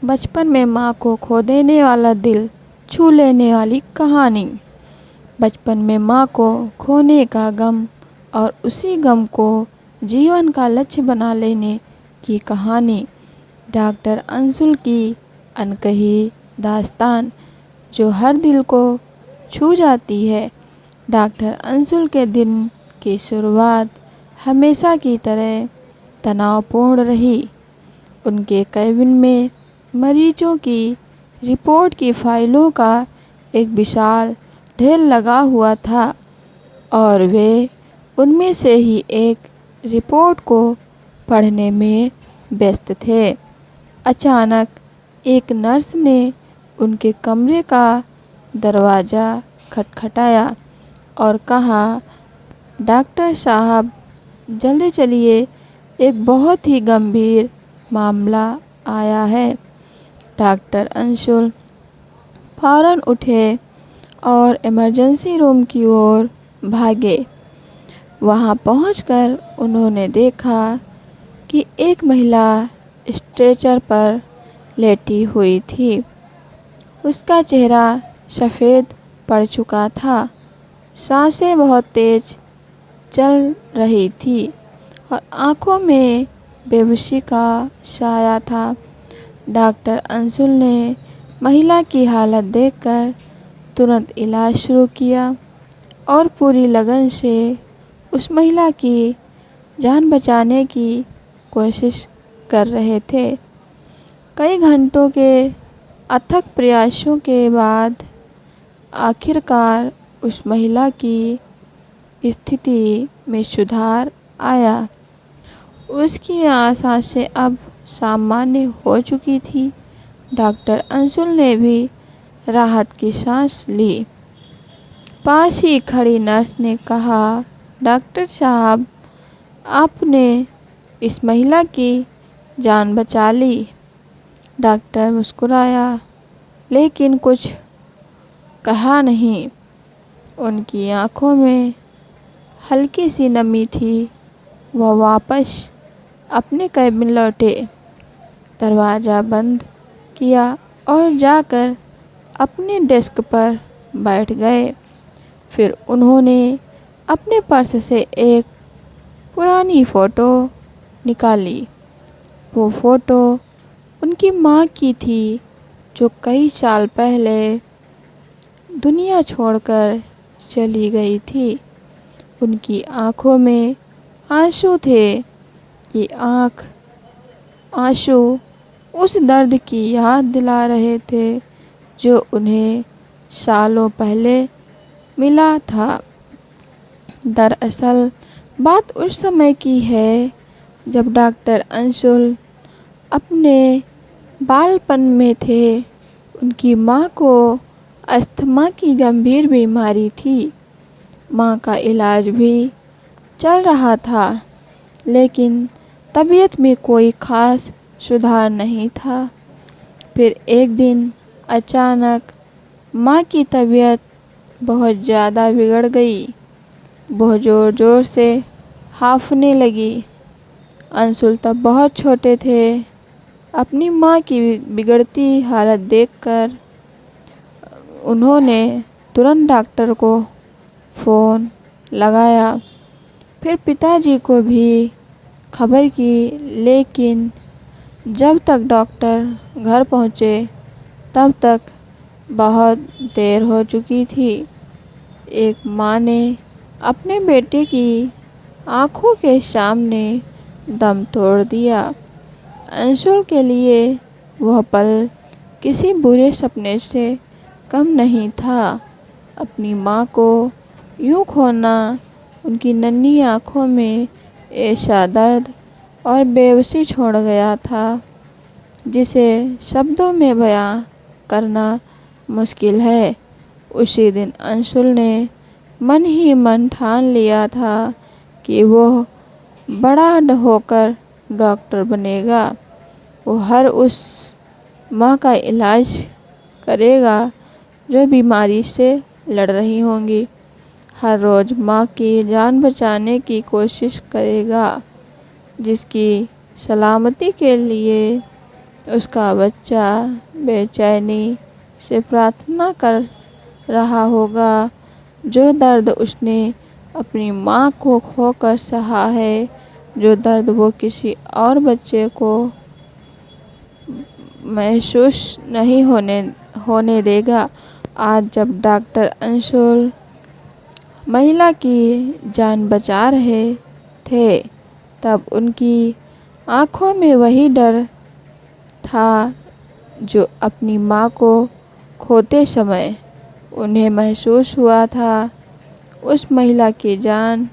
बचपन में माँ को खो देने वाला दिल छू लेने वाली कहानी। बचपन में माँ को खोने का गम और उसी गम को जीवन का लक्ष्य बना लेने की कहानी। डॉक्टर अंशुल की अनकही दास्तान जो हर दिल को छू जाती है। डॉक्टर अंशुल के दिन की शुरुआत हमेशा की तरह तनावपूर्ण रही। उनके केबिन में मरीजों की रिपोर्ट की फाइलों का एक विशाल ढेर लगा हुआ था और वे उनमें से ही एक रिपोर्ट को पढ़ने में व्यस्त थे। अचानक एक नर्स ने उनके कमरे का दरवाज़ा खटखटाया और कहा, डॉक्टर साहब जल्दी चलिए, एक बहुत ही गंभीर मामला आया है। डॉक्टर अंशुल फौरन उठे और इमरजेंसी रूम की ओर भागे। वहां पहुंचकर उन्होंने देखा कि एक महिला स्ट्रेचर पर लेटी हुई थी। उसका चेहरा सफ़ेद पड़ चुका था, सांसें बहुत तेज चल रही थी और आंखों में बेबसी का साया था। डॉक्टर अंशुल ने महिला की हालत देखकर तुरंत इलाज शुरू किया और पूरी लगन से उस महिला की जान बचाने की कोशिश कर रहे थे। कई घंटों के अथक प्रयासों के बाद आखिरकार उस महिला की स्थिति में सुधार आया। उसकी सांसें अब सामान्य हो चुकी थी। डॉक्टर अंशुल ने भी राहत की सांस ली। पास ही खड़ी नर्स ने कहा, डॉक्टर साहब आपने इस महिला की जान बचा ली। डॉक्टर मुस्कुराया लेकिन कुछ कहा नहीं। उनकी आंखों में हल्की सी नमी थी। वह वापस अपने केबिन लौटे, दरवाज़ा बंद किया और जाकर अपने डेस्क पर बैठ गए। फिर उन्होंने अपने पर्स से एक पुरानी फ़ोटो निकाली। वो फ़ोटो उनकी माँ की थी जो कई साल पहले दुनिया छोड़कर चली गई थी। उनकी आंखों में आंसू थे। ये आंसू उस दर्द की याद दिला रहे थे जो उन्हें सालों पहले मिला था। दरअसल बात उस समय की है जब डॉक्टर अंशुल अपने बालपन में थे। उनकी माँ को अस्थमा की गंभीर बीमारी थी। माँ का इलाज भी चल रहा था लेकिन तबीयत में कोई ख़ास सुधार नहीं था। फिर एक दिन अचानक माँ की तबीयत बहुत ज़्यादा बिगड़ गई। बहुत ज़ोर ज़ोर से हांफने लगी। अंशुल तब बहुत छोटे थे। अपनी माँ की बिगड़ती हालत देखकर उन्होंने तुरंत डॉक्टर को फ़ोन लगाया। फिर पिताजी को भी खबर की, लेकिन जब तक डॉक्टर घर पहुँचे तब तक बहुत देर हो चुकी थी। एक माँ ने अपने बेटे की आँखों के सामने दम तोड़ दिया। अंशुल के लिए वह पल किसी बुरे सपने से कम नहीं था। अपनी माँ को यूँ खोना उनकी नन्ही आँखों में ऐसा दर्द और बेबसी छोड़ गया था जिसे शब्दों में बयां करना मुश्किल है। उसी दिन अंशुल ने मन ही मन ठान लिया था कि वह बड़ा होकर डॉक्टर बनेगा। वो हर उस माँ का इलाज करेगा जो बीमारी से लड़ रही होंगी। हर रोज़ माँ की जान बचाने की कोशिश करेगा जिसकी सलामती के लिए उसका बच्चा बेचैनी से प्रार्थना कर रहा होगा। जो दर्द उसने अपनी माँ को खोकर सहा है, जो दर्द वो किसी और बच्चे को महसूस नहीं होने देगा। आज जब डॉक्टर अंशुल महिला की जान बचा रहे थे, तब उनकी आँखों में वही डर था जो अपनी माँ को खोते समय उन्हें महसूस हुआ था। उस महिला की जान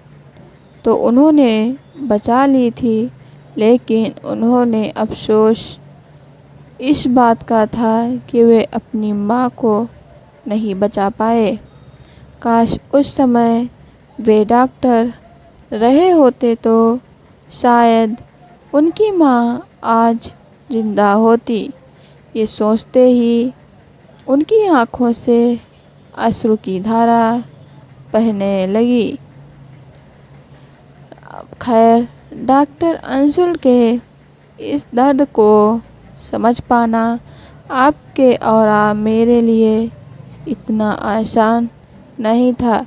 तो उन्होंने बचा ली थी, लेकिन उन्होंने अफसोस इस बात का था कि वे अपनी माँ को नहीं बचा पाए। काश उस समय वे डॉक्टर रहे होते तो शायद उनकी माँ आज जिंदा होती। ये सोचते ही उनकी आँखों से अश्रु की धारा बहने लगी। खैर, डॉक्टर अंशुल के इस दर्द को समझ पाना आपके और मेरे लिए इतना आसान नहीं था।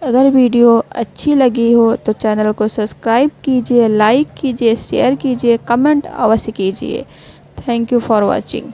अगर वीडियो अच्छी लगी हो तो चैनल को सब्सक्राइब कीजिए, लाइक कीजिए, शेयर कीजिए, कमेंट अवश्य कीजिए। Thank you for watching.